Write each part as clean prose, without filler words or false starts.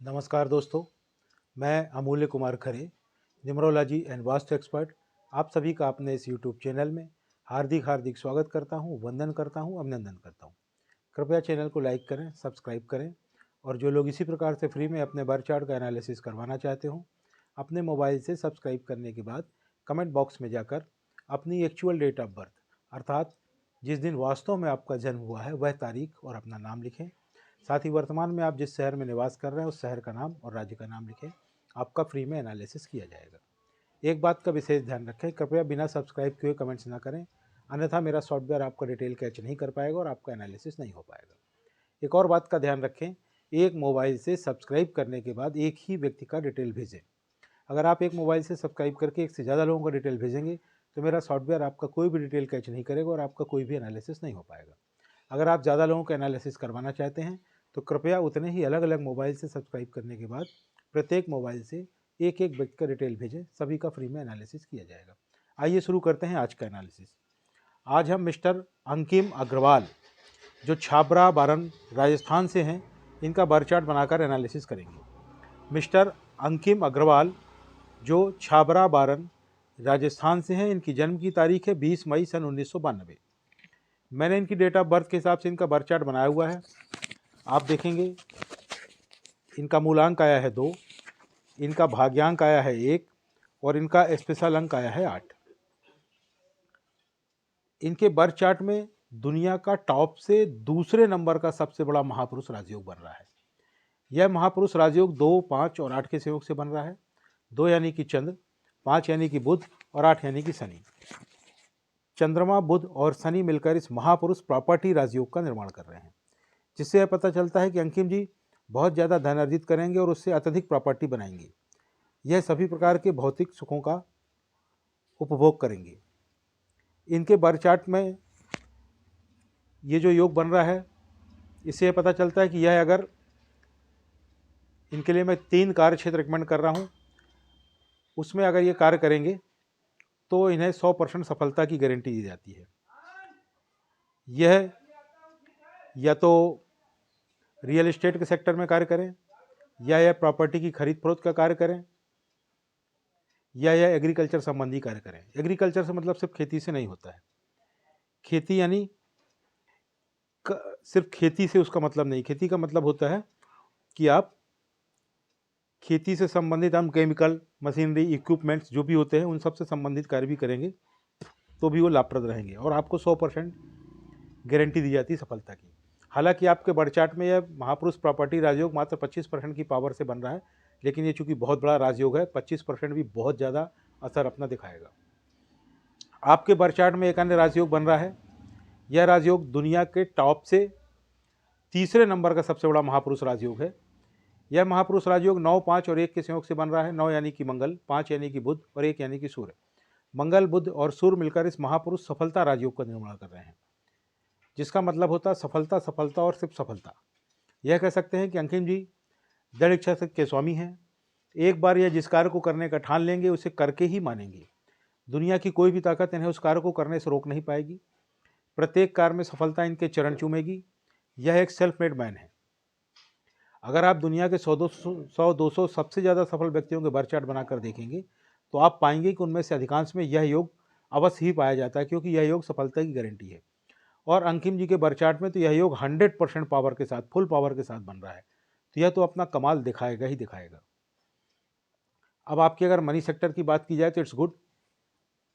नमस्कार दोस्तों, मैं अमूल्य Kumar Khare, numerology and vastu expert, आप सभी का अपने इस यूट्यूब चैनल में हार्दिक हार्दिक स्वागत करता हूं, वंदन करता हूं, अभिनंदन करता हूं। कृपया चैनल को लाइक करें, सब्सक्राइब करें और जो लोग इसी प्रकार से फ्री में अपने बर्थ चार्ट का एनालिसिस करवाना चाहते हो, अपने मोबाइल से सब्सक्राइब करने के बाद कमेंट बॉक्स में जाकर अपनी एक्चुअल डेट ऑफ बर्थ अर्थात जिस दिन वास्तव में आपका जन्म हुआ है वह तारीख और अपना नाम लिखें। साथ ही वर्तमान में आप जिस शहर में निवास कर रहे हैं उस शहर का नाम और राज्य का नाम लिखें। आपका फ्री में एनालिसिस किया जाएगा। एक बात का विशेष ध्यान रखें, कृपया बिना सब्सक्राइब किए कमेंट्स ना करें, अन्यथा मेरा सॉफ्टवेयर आपका डिटेल कैच नहीं कर पाएगा और आपका एनालिसिस नहीं हो पाएगा। एक और बात का ध्यान रखें, एक मोबाइल से सब्सक्राइब करने के बाद एक ही व्यक्ति का डिटेल भेजें। अगर आप एक मोबाइल से सब्सक्राइब करके एक से ज़्यादा लोगों का डिटेल भेजेंगे तो मेरा सॉफ्टवेयर आपका कोई भी डिटेल कैच नहीं करेगा और आपका कोई भी एनालिसिस नहीं हो पाएगा। अगर आप ज़्यादा लोगों का एनालिसिस करवाना चाहते हैं तो कृपया उतने ही अलग अलग मोबाइल से सब्सक्राइब करने के बाद प्रत्येक मोबाइल से एक एक व्यक्ति का डिटेल भेजें, सभी का फ्री में एनालिसिस किया जाएगा। आइए शुरू करते हैं आज का एनालिसिस। आज हम मिस्टर अंकिम अग्रवाल जो छाबरा बारन राजस्थान से हैं, इनका बर्थ चार्ट बनाकर एनालिसिस करेंगे। मिस्टर अंकिम अग्रवाल जो छाबरा बारन राजस्थान से हैं, इनकी जन्म की तारीख है 20 मई सन 1992। मैंने इनकी डेट ऑफ बर्थ के हिसाब से इनका बर्थ चार्ट बनाया हुआ है। आप देखेंगे इनका मूलांक आया है 2, इनका भाग्यांक आया है 1 और इनका स्पेशल अंक आया है 8। इनके बर्थ चार्ट में दुनिया का टॉप से दूसरे नंबर का सबसे बड़ा महापुरुष राजयोग बन रहा है। यह महापुरुष राजयोग 2, 5 और 8 के संयोग से बन रहा है। 2 यानी कि चंद्र, 5 यानी कि बुध और 8 यानी कि शनि। चंद्रमा, बुध और शनि मिलकर इस महापुरुष प्रॉपर्टी राजयोग का निर्माण कर रहे हैं, जिससे यह पता चलता है कि अंकिम जी बहुत ज़्यादा धन अर्जित करेंगे और उससे अत्यधिक प्रॉपर्टी बनाएंगे। यह सभी प्रकार के भौतिक सुखों का उपभोग करेंगे। इनके बर्थ चार्ट में ये जो योग बन रहा है, इससे यह पता चलता है कि यह अगर इनके लिए मैं 3 कार्य क्षेत्र रिकमेंड कर रहा हूँ, उसमें अगर ये कार्य करेंगे तो इन्हें 100% सफलता की गारंटी दी जाती है। यह या तो रियल एस्टेट के सेक्टर में कार्य करें, या यह प्रॉपर्टी की खरीद फरोख्त का कार्य करें, या यह एग्रीकल्चर संबंधी कार्य करें। एग्रीकल्चर से मतलब सिर्फ खेती से नहीं होता है। खेती यानी सिर्फ खेती से उसका मतलब नहीं। खेती का मतलब होता है कि आप खेती से संबंधित हम केमिकल, मशीनरी, इक्विपमेंट्स जो भी होते हैं उन सब से संबंधित कार्य भी करेंगे तो भी वो लाभप्रद रहेंगे और आपको 100% गारंटी दी जाती है सफलता की। हालांकि आपके बर्थ चार्ट में यह महापुरुष प्रॉपर्टी राजयोग मात्र 25% की पावर से बन रहा है, लेकिन ये चूंकि बहुत बड़ा राजयोग है, 25% भी बहुत ज़्यादा असर अपना दिखाएगा। आपके बर्थ चार्ट में एक अन्य राजयोग बन रहा है। यह राजयोग दुनिया के टॉप से तीसरे नंबर का सबसे बड़ा महापुरुष राजयोग है। यह महापुरुष राजयोग 9, 5 और 1 के संयोग से बन रहा है। 9 यानी कि मंगल, 5 यानी कि बुध और 1 यानी कि सूर्य। मंगल, बुध और सूर्य मिलकर इस महापुरुष सफलता राजयोग का निर्माण कर रहे हैं, जिसका मतलब होता है सफलता, सफलता और सिर्फ सफलता। यह कह सकते हैं कि अंकिम जी दृढ़ इच्छा शक्ति के स्वामी हैं। एक बार यह जिस कार्य को करने का ठान लेंगे उसे करके ही मानेंगे। दुनिया की कोई भी ताकत इन्हें उस कार्य को करने से रोक नहीं पाएगी। प्रत्येक कार्य में सफलता इनके चरण चूमेगी। यह एक सेल्फ मेड मैन है। अगर आप दुनिया के 100-200 सबसे ज़्यादा सफल व्यक्तियों के बर्थ चार्ट बनाकर देखेंगे तो आप पाएंगे कि उनमें से अधिकांश में यह योग अवश्य ही पाया जाता है, क्योंकि यह योग सफलता की गारंटी है। और अंकिम जी के बर्थ चार्ट में तो यह योग 100% पावर के साथ, फुल पावर के साथ बन रहा है, तो यह तो अपना कमाल दिखाएगा ही दिखाएगा। अब आपकी अगर मनी सेक्टर की बात की जाए तो इट्स गुड,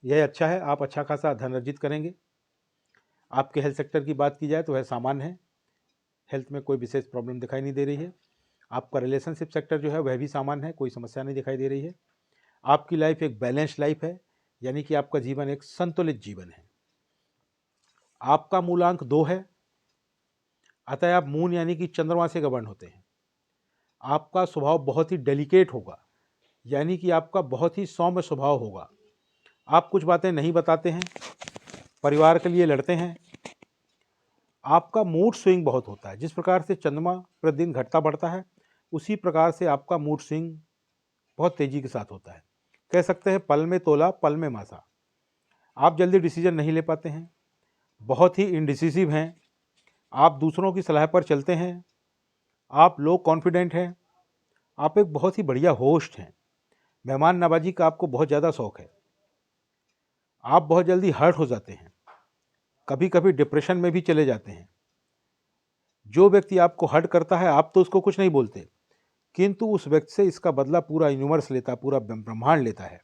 यह अच्छा है, आप अच्छा खासा धन अर्जित करेंगे। आपके हेल्थ सेक्टर की बात की जाए तो वह सामान्य है, हेल्थ में कोई विशेष प्रॉब्लम दिखाई नहीं दे रही है। आपका रिलेशनशिप सेक्टर जो है वह भी सामान्य है, कोई समस्या नहीं दिखाई दे रही है। आपकी लाइफ एक बैलेंस्ड लाइफ है, यानी कि आपका जीवन एक संतुलित जीवन है। आपका मूलांक 2 है, अतः आप मून यानी कि चंद्रमा से गवर्न होते हैं। आपका स्वभाव बहुत ही डेलिकेट होगा, यानी कि आपका बहुत ही सौम्य स्वभाव होगा। आप कुछ बातें नहीं बताते हैं, परिवार के लिए लड़ते हैं। आपका मूड स्विंग बहुत होता है। जिस प्रकार से चंद्रमा प्रतिदिन घटता बढ़ता है, उसी प्रकार से आपका मूड स्विंग बहुत तेजी के साथ होता है। कह सकते हैं पल में तोला पल में मासा। आप जल्दी डिसीजन नहीं ले पाते हैं, बहुत ही इनडिसिसिव हैं। आप दूसरों की सलाह पर चलते हैं। आप लो कॉन्फिडेंट हैं। आप एक बहुत ही बढ़िया होस्ट हैं, मेहमान नवाजी का आपको बहुत ज़्यादा शौक़ है, आप बहुत जल्दी हर्ट हो जाते हैं, कभी कभी डिप्रेशन में भी चले जाते हैं। जो व्यक्ति आपको हर्ट करता है आप तो उसको कुछ नहीं बोलते, किंतु उस व्यक्ति से इसका बदला पूरा यूनिवर्स लेता है, पूरा ब्रह्मांड लेता है।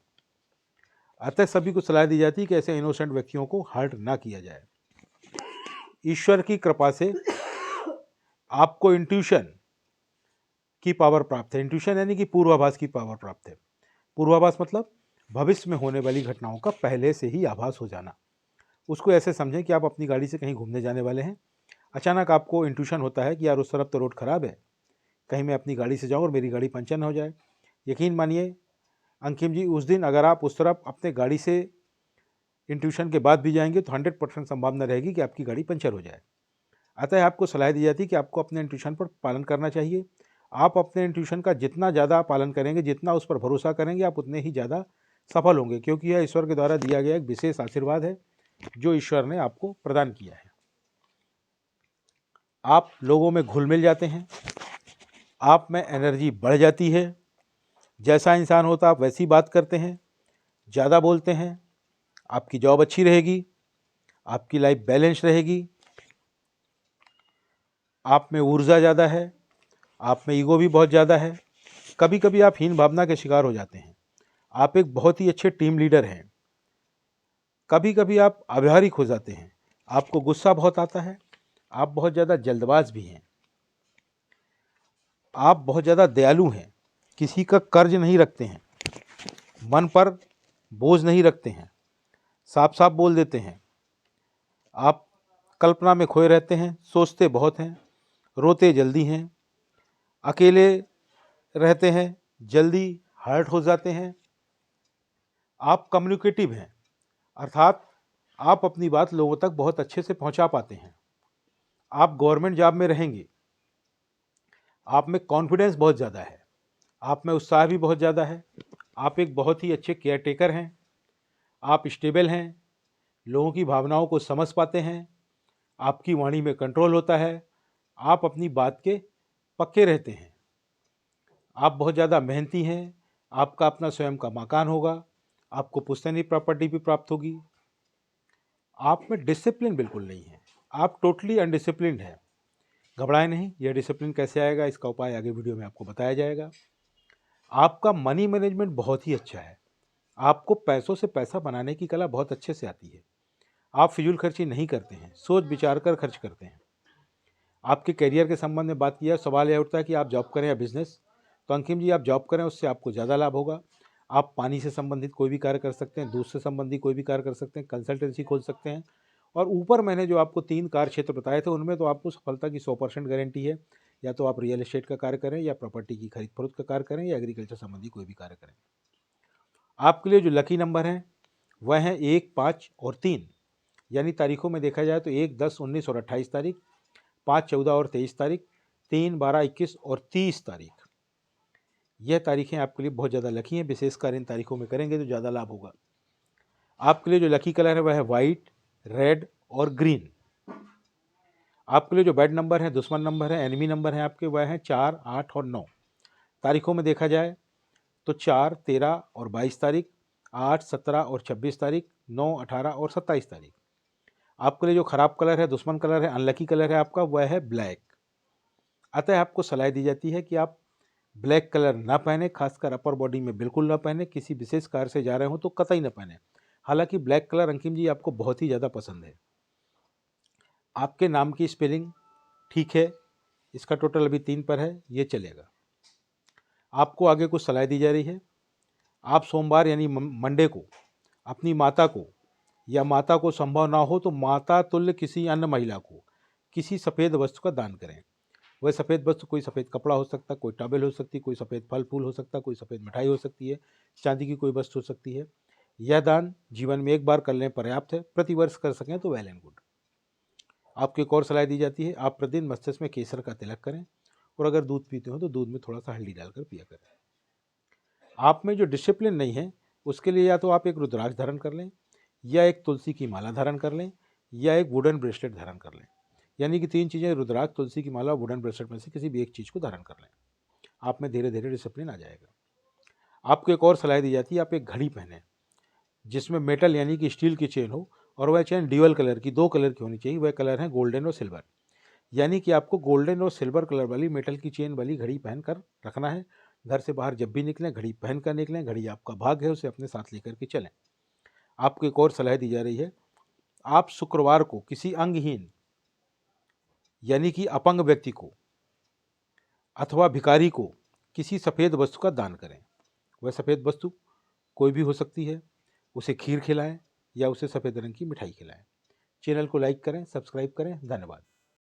अतः सभी को सलाह दी जाती है कि ऐसे इनोसेंट व्यक्तियों को हर्ट ना किया जाए। ईश्वर की कृपा से आपको इंट्यूशन की पावर प्राप्त है। इंट्यूशन यानी कि पूर्वाभास की पावर प्राप्त है। पूर्वाभास मतलब भविष्य में होने वाली घटनाओं का पहले से ही आभास हो जाना। उसको ऐसे समझें कि आप अपनी गाड़ी से कहीं घूमने जाने वाले हैं, अचानक आपको इंट्यूशन होता है कि यार उस तरफ तो रोड खराब है, कहीं मैं अपनी गाड़ी से जाऊँ और मेरी गाड़ी पंचर न हो जाए। यकीन मानिए अंकिम जी, उस दिन अगर आप उस तरफ अपने गाड़ी से इंट्यूशन के बाद भी जाएंगे तो 100% संभावना रहेगी कि आपकी गाड़ी पंचर हो जाए। अतः आपको सलाह दी जाती है कि आपको अपने इंट्यूशन पर पालन करना चाहिए। आप अपने इंट्यूशन का जितना ज़्यादा पालन करेंगे, जितना उस पर भरोसा करेंगे, आप उतने ही ज़्यादा सफल होंगे, क्योंकि यह ईश्वर के द्वारा दिया गया एक विशेष आशीर्वाद है जो ईश्वर ने आपको प्रदान किया है। आप लोगों में घुल मिल जाते हैं, आप में एनर्जी बढ़ जाती है, जैसा इंसान होता आप वैसी बात करते हैं, ज़्यादा बोलते हैं, आपकी जॉब अच्छी रहेगी, आपकी लाइफ बैलेंस रहेगी, आप में ऊर्जा ज़्यादा है, आप में ईगो भी बहुत ज़्यादा है। कभी कभी आप हीन भावना के शिकार हो जाते हैं। आप एक बहुत ही अच्छे टीम लीडर हैं। कभी कभी आप अव्यावहारिक हो जाते हैं, आपको गुस्सा बहुत आता है, आप बहुत ज़्यादा जल्दबाज भी हैं, आप बहुत ज़्यादा दयालु हैं, किसी का कर्ज नहीं रखते हैं, मन पर बोझ नहीं रखते हैं, साफ साफ बोल देते हैं, आप कल्पना में खोए रहते हैं, सोचते बहुत हैं, रोते जल्दी हैं, अकेले रहते हैं, जल्दी हर्ट हो जाते हैं। आप कम्युनिकेटिव हैं, अर्थात आप अपनी बात लोगों तक बहुत अच्छे से पहुंचा पाते हैं। आप गवर्नमेंट जॉब में रहेंगे, आप में कॉन्फिडेंस बहुत ज़्यादा है, आप में उत्साह भी बहुत ज़्यादा है, आप एक बहुत ही अच्छे केयर टेकर हैं, आप स्टेबल हैं, लोगों की भावनाओं को समझ पाते हैं, आपकी वाणी में कंट्रोल होता है, आप अपनी बात के पक्के रहते हैं, आप बहुत ज़्यादा मेहनती हैं, आपका अपना स्वयं का मकान होगा, आपको पुश्तैनी प्रॉपर्टी भी प्राप्त होगी। आप में डिसिप्लिन बिल्कुल नहीं है, आप टोटली अनडिसिप्लिन्ड हैं। घबराएं नहीं, यह डिसिप्लिन कैसे आएगा इसका उपाय आगे वीडियो में आपको बताया जाएगा। आपका मनी मैनेजमेंट बहुत ही अच्छा है, आपको पैसों से पैसा बनाने की कला बहुत अच्छे से आती है, आप फिजूल खर्ची नहीं करते हैं, सोच विचार कर खर्च करते हैं। आपके करियर के संबंध में बात किया, सवाल यह उठता है कि आप जॉब करें या बिजनेस। तो अंकिम जी, आप जॉब करें, उससे आपको ज़्यादा लाभ होगा। आप पानी से संबंधित कोई भी कार्य कर सकते हैं, दूध से संबंधित कोई भी कार्य कर सकते हैं, कंसल्टेंसी खोल सकते हैं। और ऊपर मैंने जो आपको 3 कार्य क्षेत्र बताए थे उनमें तो आपको सफलता की 100% गारंटी है। या तो आप रियल एस्टेट का कार्य करें, या प्रॉपर्टी की खरीद फरोख्त का कार्य करें, या एग्रीकल्चर संबंधी कोई भी कार्य करें। आपके लिए जो लकी नंबर हैं वह हैं 1, 5 और 3, यानी तारीखों में देखा जाए तो 1, 10, 19 और 28 तारीख, 5, 14 और 23 तारीख, 3, 12, 21 और 30 तारीख। यह तारीखें आपके लिए बहुत ज़्यादा लकी हैं, विशेषकर इन तारीखों में करेंगे तो ज़्यादा लाभ होगा। आपके लिए जो लकी कलर है वह है वाइट, रेड और ग्रीन। आपके लिए जो बैड नंबर है, दुश्मन नंबर है, एनिमी नंबर है आपके, वह हैं 4, 8 और 9। तारीखों में देखा जाए तो 4, 13 और 22 तारीख, 8, 17 और 26 तारीख, 9, 18 और 27 तारीख। आपके लिए जो खराब कलर है, दुश्मन कलर है, अनलकी कलर है आपका, वह है ब्लैक। अतः आपको सलाह दी जाती है कि आप ब्लैक कलर ना पहने, खासकर अपर बॉडी में बिल्कुल ना पहने, किसी विशेष कार्य से जा रहे हो तो कतई ना पहने। हालांकि ब्लैक कलर अंकिम जी आपको बहुत ही ज़्यादा पसंद है। आपके नाम की स्पेलिंग ठीक है, इसका टोटल अभी 3 पर है, ये चलेगा। आपको आगे कुछ सलाह दी जा रही है। आप सोमवार यानी मंडे को अपनी माता को, या माता को संभव ना हो तो माता तुल्य किसी अन्य महिला को किसी सफ़ेद वस्तु का दान करें। वह सफ़ेद वस्तु कोई सफ़ेद कपड़ा हो सकता है, कोई टॉवेल हो सकती है, कोई सफ़ेद फल फूल हो सकता है, कोई सफ़ेद मिठाई हो सकती है, चांदी की कोई वस्तु हो सकती है। यह दान जीवन में एक बार कर लें पर्याप्त है, प्रतिवर्ष कर सकें तो वेल एंड गुड। आपको एक और सलाह दी जाती है, आप प्रतिदिन मस्तिष्क में केसर का तिलक करें, और अगर दूध पीते हो तो दूध में थोड़ा सा हल्दी डालकर पिया करें। आप में जो डिसिप्लिन नहीं है उसके लिए या तो आप एक रुद्राक्ष धारण कर लें, या एक तुलसी की माला धारण कर लें, या एक वुडन ब्रेसलेट धारण कर लें। यानी कि 3 चीज़ें, रुद्राक्ष, तुलसी की माला, वुडन ब्रेसलेट में से किसी भी एक चीज़ को धारण कर लें। आप में धीरे धीरे डिसिप्लिन आ जाएगा। आपको एक और सलाह दी जाती है, आप एक घड़ी पहने जिसमें मेटल यानी कि स्टील की चेन हो, और वह चेन ड्यूअल कलर की, 2 कलर की होनी चाहिए। वह कलर है गोल्डन और सिल्वर, यानी कि आपको गोल्डन और सिल्वर कलर वाली मेटल की चेन वाली घड़ी पहन कर रखना है। घर से बाहर जब भी निकलें घड़ी पहन कर निकलें। घड़ी आपका भाग है, उसे अपने साथ लेकर के चलें। आपको एक और सलाह दी जा रही है, आप शुक्रवार को किसी अंगहीन यानी कि अपंग व्यक्ति को अथवा भिखारी को किसी सफ़ेद वस्तु का दान करें। वह सफ़ेद वस्तु कोई भी हो सकती है। उसे खीर खिलाएं या उसे सफ़ेद रंग की मिठाई खिलाएं। चैनल को लाइक करें, सब्सक्राइब करें। धन्यवाद।